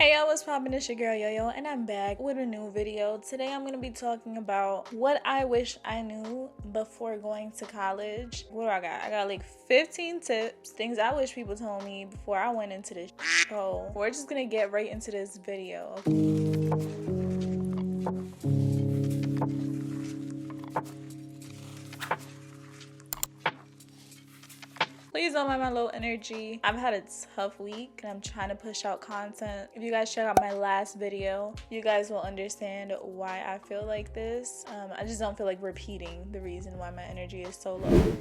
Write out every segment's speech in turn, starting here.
Hey yo, what's poppin'? It's your girl Yo-Yo, and I'm back with a new video. Today I'm gonna be talking about what I wish I knew before going to college. What do I got? I got like 15 tips, things I wish people told me before I went into this show. We're just gonna get right into this video. Please don't mind my low energy. I've had a tough week and I'm trying to push out content. If you guys check out my last video, you guys will understand why I feel like this. I just don't feel like repeating the reason why my energy is so low.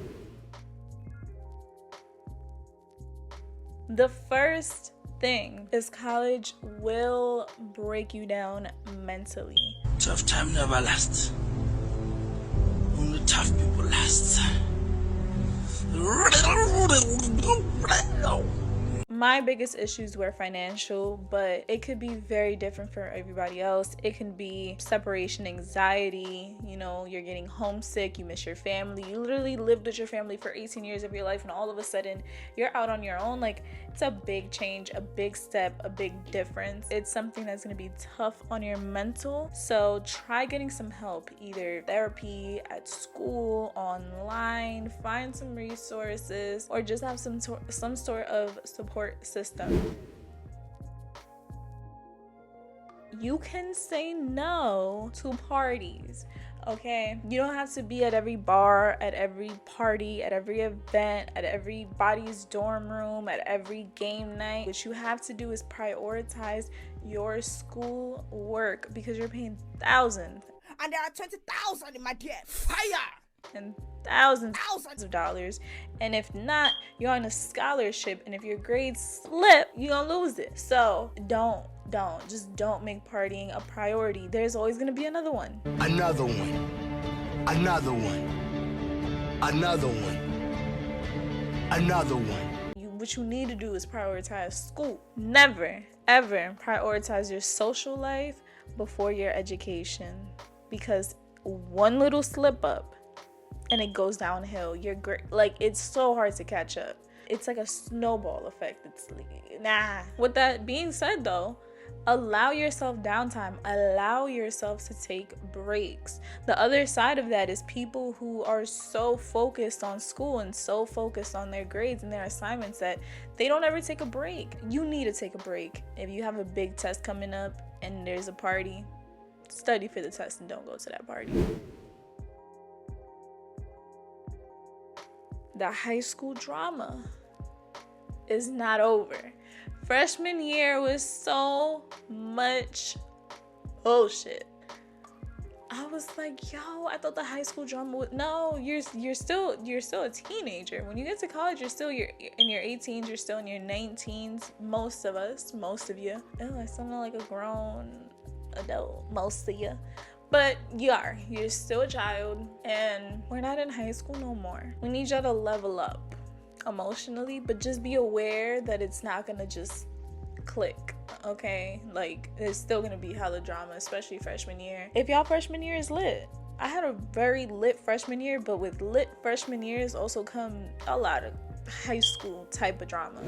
The first thing is college will break you down mentally. Tough time never lasts. Only tough people last. My biggest issues were financial, but it could be very different for everybody else. It can be separation anxiety, you're getting homesick, you miss your family. You literally lived with your family for 18 years of your life, and all of a sudden you're out on your own. Like, it's a big change, a big step, a big difference. It's something that's going to be tough on your mental. So try getting some help, either therapy, at school, online, find some resources, or just have some sort of support system. You can say no to parties, okay? You don't have to be at every bar, at every party, at every event, at everybody's dorm room, at every game night. What you have to do is prioritize your school work, because you're paying thousands. And there are 20,000 in my debt. Fire! And thousands of dollars, and if not, you're on a scholarship, and if your grades slip, you're gonna lose it. So don't make partying a priority. There's always gonna be another one. Another one. Another one. Another one. Another one. What you need to do is prioritize school. Never ever prioritize your social life before your education, because one little slip up and it goes downhill. You're great. Like, it's so hard to catch up. It's like a snowball effect. It's like, nah. With that being said though, allow yourself downtime. Allow yourself to take breaks. The other side of that is people who are so focused on school and so focused on their grades and their assignments that they don't ever take a break. You need to take a break. If you have a big test coming up and there's a party, study for the test and don't go to that party. The high school drama is not over. Freshman year was so much bullshit. I was like, yo, I thought the high school drama was, no, you're still a teenager. When you get to college, you're in your 18s, you're still in your 19s. Most of you. Oh, I sound like a grown adult, most of you. But you're still a child, and we're not in high school no more. We need y'all to level up emotionally, but just be aware that it's not gonna just click, okay? Like, it's still gonna be hella drama, especially freshman year. If y'all freshman year is lit, I had a very lit freshman year, but with lit freshman years also come a lot of high school type of drama.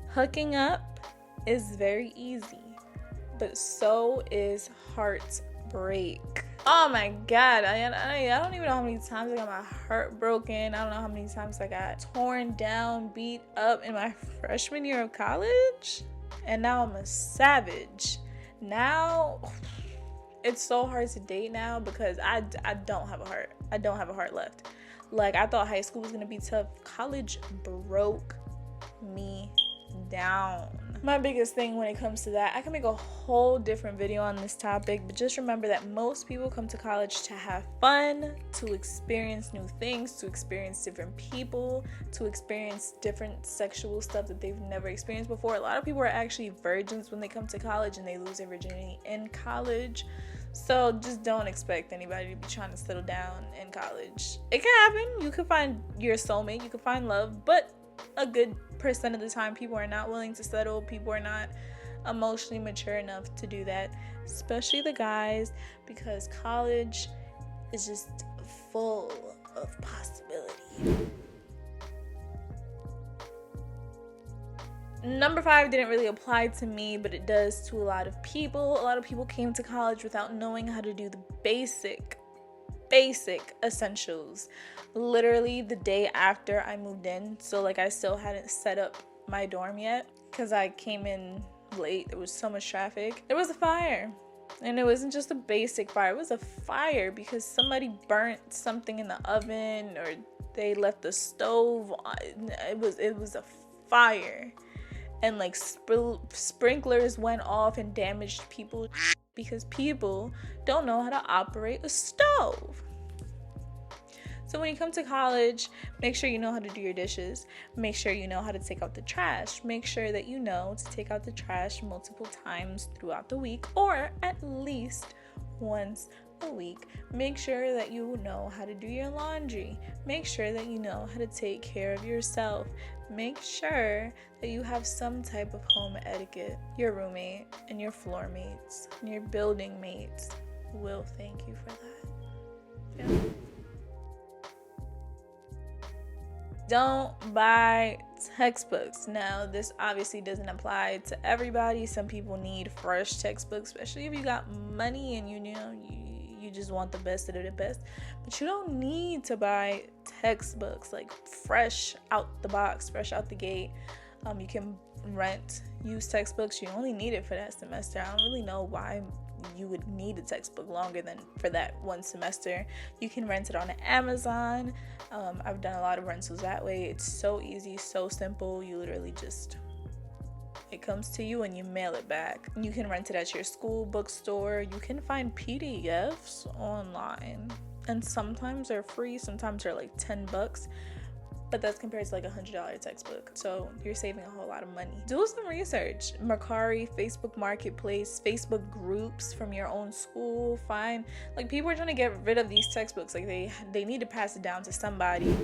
Hooking up is very easy, but so is heartbreak. Oh my god, I don't even know how many times I got my heart broken. I don't know how many times I got torn down, beat up in my freshman year of college, and now I'm a savage. Now it's so hard to date now because I don't have a heart. I don't have a heart left. Like, I thought high school was gonna be tough. College broke me down. My biggest thing when it comes to that, I can make a whole different video on this topic, but just remember that most people come to college to have fun, to experience new things, to experience different people, to experience different sexual stuff that they've never experienced before. A lot of people are actually virgins when they come to college, and they lose their virginity in college. So just don't expect anybody to be trying to settle down in college. It can happen. You can find your soulmate, you can find love, but a good percent of the time people are not willing to settle. People are not emotionally mature enough to do that, especially the guys, because college is just full of possibility. Number 5 didn't really apply to me, but it does to a lot of people. A lot of people came to college without knowing how to do the basic essentials. Literally the day after I moved in, so like I still hadn't set up my dorm yet because I came in late. There was so much traffic. There was a fire. And it wasn't just a basic fire, it was a fire because somebody burnt something in the oven or they left the stove on. It was a fire. And like sprinklers went off and damaged people because people don't know how to operate a stove. So when you come to college, make sure you know how to do your dishes. Make sure you know how to take out the trash. Make sure that you know to take out the trash multiple times throughout the week, or at least once a week. Make sure that you know how to do your laundry. Make sure that you know how to take care of yourself. Make sure that you have some type of home etiquette. Your roommate and your floor mates and your building mates will thank you for that. Yeah. Don't buy textbooks. Now, this obviously doesn't apply to everybody. Some people need fresh textbooks, especially if you got money and you just want the best of the best. But you don't need to buy textbooks like fresh out the box, fresh out the gate. You can rent used textbooks. You only need it for that semester. I don't really know why you would need a textbook longer than for that one semester. You can rent it on Amazon. I've done a lot of rentals that way. It's so easy, so simple. You literally it comes to you and you mail it back. You can rent it at your school bookstore. You can find PDFs online, and sometimes they're free, sometimes they're like $10, but that's compared to like $100 textbook. So you're saving a whole lot of money. Do some research. Mercari, Facebook Marketplace, Facebook groups from your own school. Find, like, people are trying to get rid of these textbooks. Like they need to pass it down to somebody.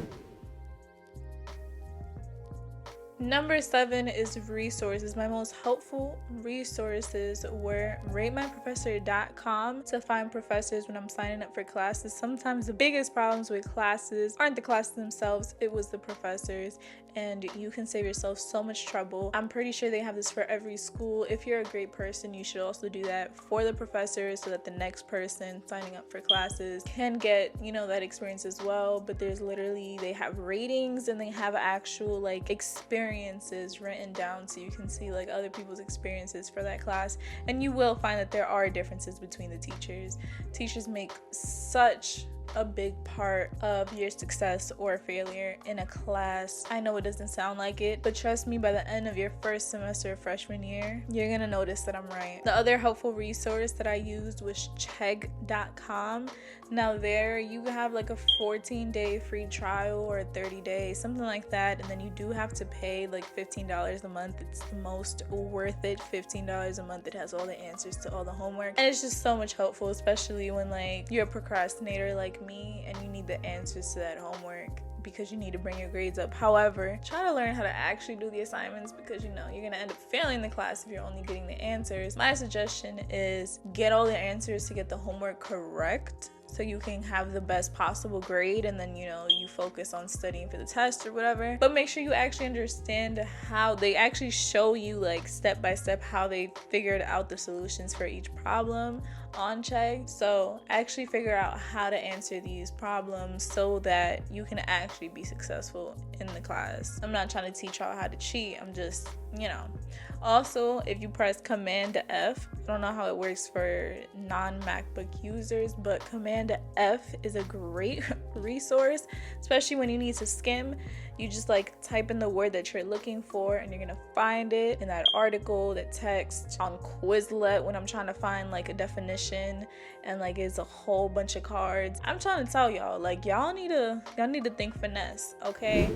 Number 7 is resources. My most helpful resources were ratemyprofessor.com to find professors when I'm signing up for classes. Sometimes the biggest problems with classes aren't the classes themselves, it was the professors, and you can save yourself so much trouble. I'm pretty sure they have this for every school. If you're a great person, you should also do that for the professors so that the next person signing up for classes can get, that experience as well. But there's literally, they have ratings and they have actual like experiences written down so you can see like other people's experiences for that class. And you will find that there are differences between the teachers. Teachers make such a big part of your success or failure in a class. I know it doesn't sound like it, but trust me, by the end of your first semester of freshman year, you're gonna notice that I'm right. The other helpful resource that I used was chegg.com. Now there you have like a 14-day free trial or a 30-day, something like that, and then you do have to pay like $15 a month. It's the most worth it. $15 a month. It has all the answers to all the homework, and it's just so much helpful, especially when like you're a procrastinator like me and you need the answers to that homework because you need to bring your grades up. However, try to learn how to actually do the assignments because you're gonna end up failing the class if you're only getting the answers. My suggestion is get all the answers to get the homework correct so you can have the best possible grade, and then you focus on studying for the test or whatever. But make sure you actually understand how they actually show you like step by step how they figured out the solutions for each problem on Chegg. So actually figure out how to answer these problems so that you can actually be successful in the class. I'm not trying to teach y'all how to cheat. I'm just, Also, if you press Command F, I don't know how it works for non-MacBook users, but Command F is a great resource, especially when you need to skim. You just like type in the word that you're looking for and you're gonna find it in that article, that text. On Quizlet when I'm trying to find like a definition and like it's a whole bunch of cards. I'm trying to tell y'all, like y'all need to think finesse, okay?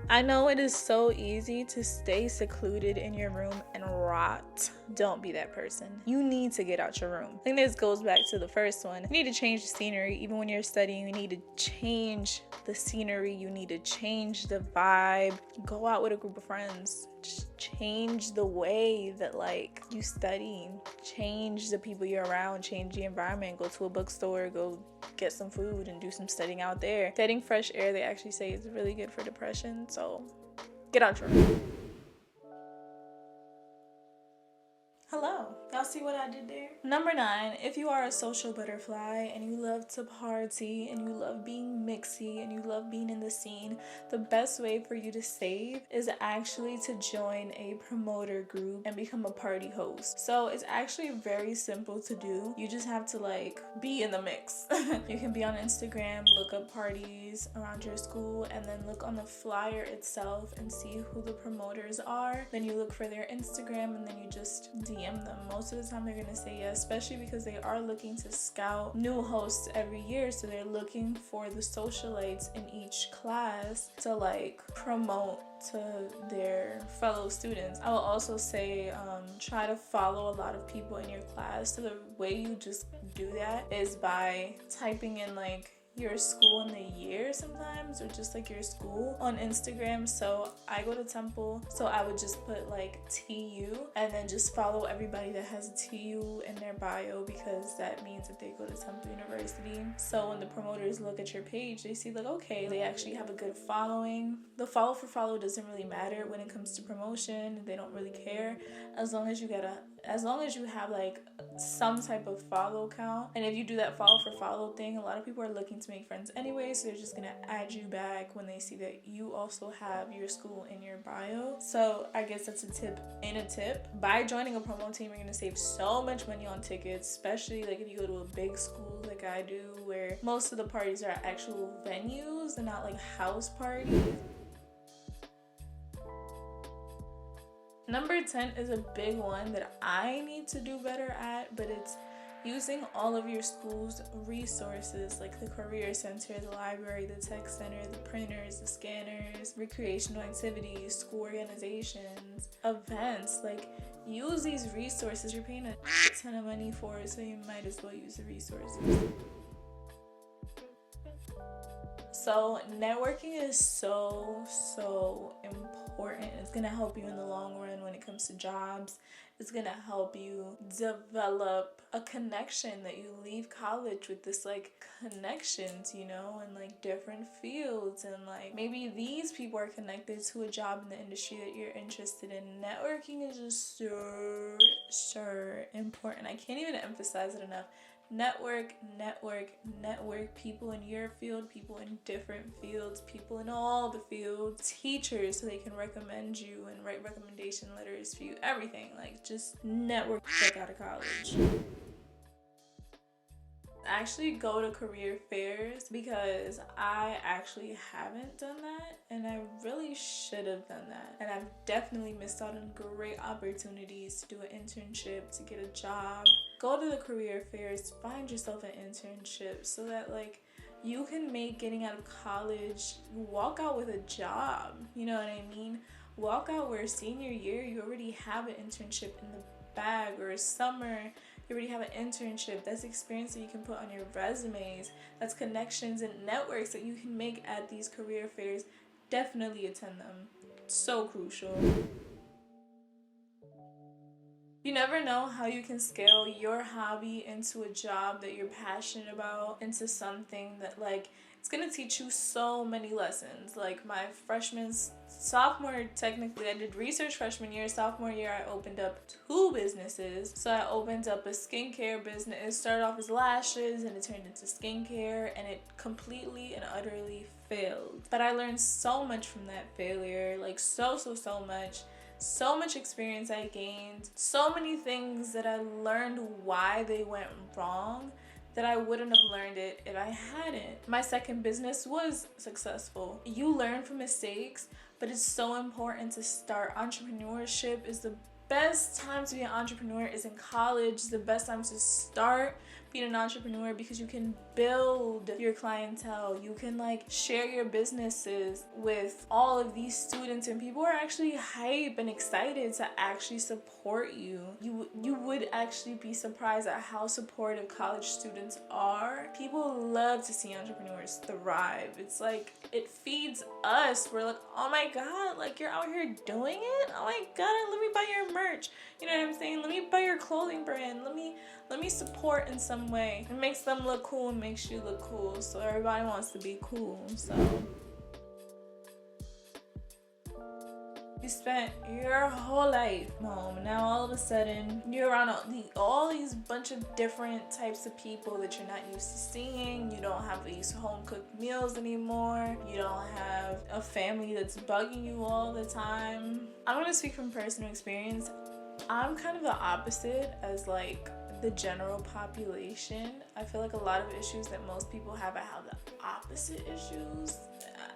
I know it is so easy to stay secluded in your room and rot. Don't be that person. You need to get out your room. I think this goes back to the first one. You need to change the scenery. Even when you're studying, you need to change the scenery. You need to change the vibe. Go out with a group of friends. Just change the way that like you study. Change the people you're around. Change the environment. Go to a bookstore. Go get some food and do some studying out there. Getting fresh air, they actually say, is really good for depression. So get out your room. Hello. Y'all see what I did there? Number 9, if you are a social butterfly and you love to party and you love being mixy and you love being in the scene, the best way for you to save is actually to join a promoter group and become a party host. So it's actually very simple to do. You just have to like be in the mix. You can be on Instagram, look up parties around your school, and then look on the flyer itself and see who the promoters are. Then you look for their Instagram and then you just DM them. Most of the time they're gonna say yes, especially because they are looking to scout new hosts every year, so they're looking for the socialites in each class to like promote to their fellow students. I will also say try to follow a lot of people in your class. So the way you just do that is by typing in like your school in the year sometimes, or just like your school on Instagram. So I go to Temple, so I would just put like TU and then just follow everybody that has TU in their bio, because that means that they go to Temple University. So when the promoters look at your page, they see like, okay, they actually have a good following. The follow for follow doesn't really matter when it comes to promotion. They don't really care as long as you have like some type of follow count. And if you do that follow for follow thing, a lot of people are looking to make friends anyway, so they're just gonna add you back when they see that you also have your school in your bio. So I guess that's a tip in a tip. By joining a promo team, you're gonna save so much money on tickets, especially like if you go to a big school like I do, where most of the parties are actual venues and not like house parties. Number 10 is a big one that I need to do better at, but it's using all of your school's resources, like the career center, the library, the tech center, the printers, the scanners, recreational activities, school organizations, events. Like, use these resources. You're paying a ton of money for it, so you might as well use the resources. So networking is so important. It's gonna help you in the long run when it comes to jobs. It's gonna help you develop a connection that you leave college with, this like connections, you know, in like different fields, and like maybe these people are connected to a job in the industry that you're interested in. Networking is just so important. I can't even emphasize it enough. Network. People in your field, people in different fields, people in all the fields, teachers, so they can recommend you and write recommendation letters for you, everything. Like, just network the fuck out of college. Actually go to career fairs, because I actually haven't done that and I really should have done that, and I've definitely missed out on great opportunities to do an internship, to get a job. Go to the career fairs, find yourself an internship, so that like you can make getting out of college, walk out with a job, you know what I mean? Walk out where senior year you already have an internship in the bag, or summer you already have an internship. That's experience that you can put on your resumes. That's connections and networks that you can make at these career fairs. Definitely attend them. So crucial. You never know how you can scale your hobby into a job that you're passionate about, into something that like it's gonna teach you so many lessons. Like my sophomore, technically I did research freshman year. Sophomore year I opened up 2 businesses. So I opened up a skincare business. It started off as lashes and it turned into skincare, and it completely and utterly failed. But I learned so much from that failure, like so much. So much experience I gained, so many things that I learned why they went wrong, that I wouldn't have learned it if I hadn't. My second business was successful. You learn from mistakes, but it's so important to start. Entrepreneurship is the best time to be an entrepreneur is in college. The best time to start being an entrepreneur, because you can build your clientele. You can like share your businesses with all of these students, and people are actually hype and excited to actually support you. You would actually be surprised at how supportive college students are. People love to see entrepreneurs thrive. It's like, it feeds us. We're like, oh my god, like you're out here doing it? Oh my god, let me buy your merch. You know what I'm saying? Let me buy your clothing brand. Let me support in some some way. It makes them look cool and makes you look cool. So everybody wants to be cool. So you spent your whole life home. Now all of a sudden you're around all these bunch of different types of people that you're not used to seeing. You don't have these home cooked meals anymore. You don't have a family that's bugging you all the time. I'm gonna speak from personal experience. I'm kind of the opposite as like the general population. I feel like a lot of issues that most people have, I have the opposite issues.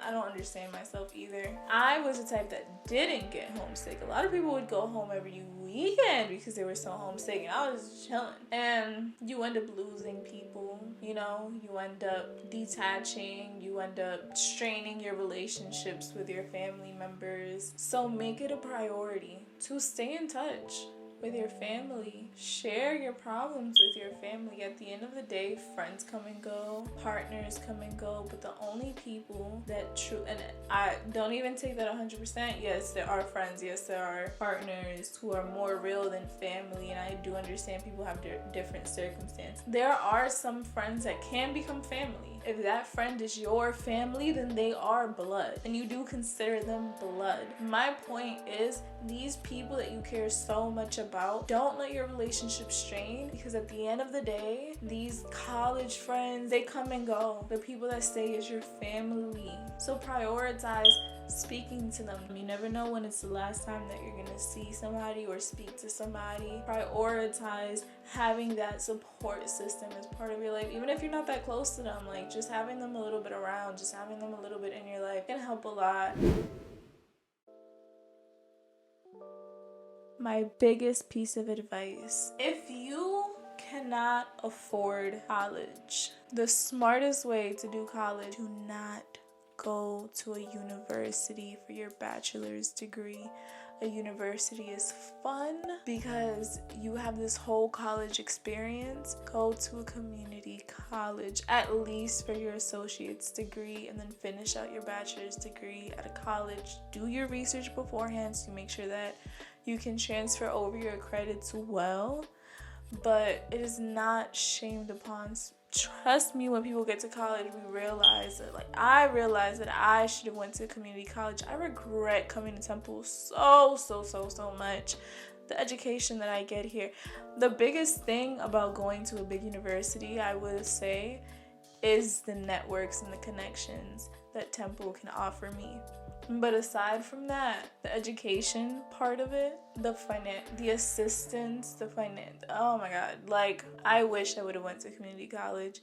I don't understand myself either. I was the type that didn't get homesick. A lot of people would go home every weekend because they were so homesick, and I was chilling. And you end up losing people, you know? You end up detaching. You end up straining your relationships with your family members. So make it a priority to stay in touch with your family. Share your problems with your family. At the end of the day, friends come and go, partners come and go, but the only people that and I don't even take that 100%. Yes, there are friends. Yes, there are partners who are more real than family, and I do understand people have different circumstances. There are some friends that can become family. If that friend is your family, then they are blood, and you do consider them blood. My point is, these people that you care so much about, don't let your relationship strain, because at the end of the day, these college friends, they come and go. The people that stay is your family. So prioritize speaking to them. You never know when it's the last time that you're gonna see somebody or speak to somebody. Prioritize having that support system as part of your life, even if you're not that close to them. Like, just having them a little bit around, just having them a little bit in your life can help a lot. My biggest piece of advice: if you cannot afford college, the smartest way to do college, do not go to a university for your bachelor's degree. A university is fun because you have this whole college experience. Go to a community college, at least for your associate's degree, and then finish out your bachelor's degree at a college. Do your research beforehand so you make sure that you can transfer over your credits well, but it is not shamed upon. Trust me, when people get to college, we realize that, like, I realized that I should have went to community college. I regret coming to Temple so much. The education that I get here. The biggest thing about going to a big university, I would say, is the networks and the connections that Temple can offer me. But aside from that, the education part of it, the assistance, oh my God. Like, I wish I would have went to community college.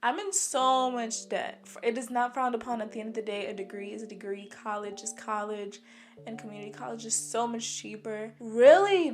I'm in so much debt. It is not frowned upon. At the end of the day, a degree is a degree. College is college. And community college is so much cheaper. Really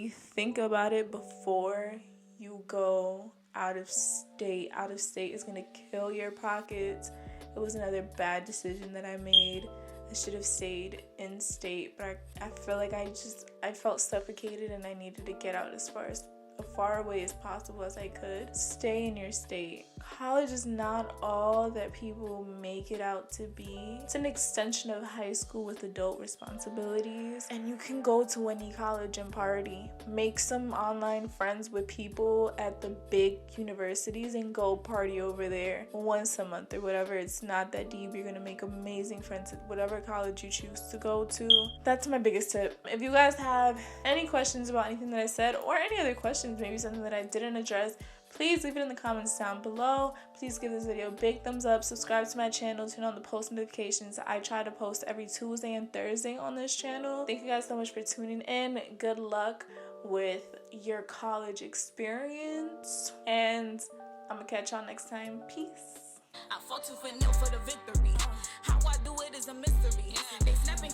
think about it before you go out of state. Out of state is going to kill your pockets. It was another bad decision that I made. I should have stayed in state, but I feel like I felt suffocated, and I needed to get out as far away as possible as I could. Stay in your state. College is not all that people make it out to be. It's an extension of high school with adult responsibilities, and you can go to any college and party. Make some online friends with people at the big universities and go party over there once a month or whatever. It's not that deep. You're gonna make amazing friends at whatever college you choose to go to. That's my biggest tip. If you guys have any questions about anything that I said, or any other questions, maybe something that I didn't address, please leave it in the comments down below. Please give this video a big thumbs up. Subscribe to my channel. Turn on the post notifications. I try to post every Tuesday and Thursday on this channel. Thank you guys so much for tuning in. Good luck with your college experience, and I'm gonna catch y'all next time. Peace. I fought tooth and nail for the victory. How I do it is a mystery. They snapping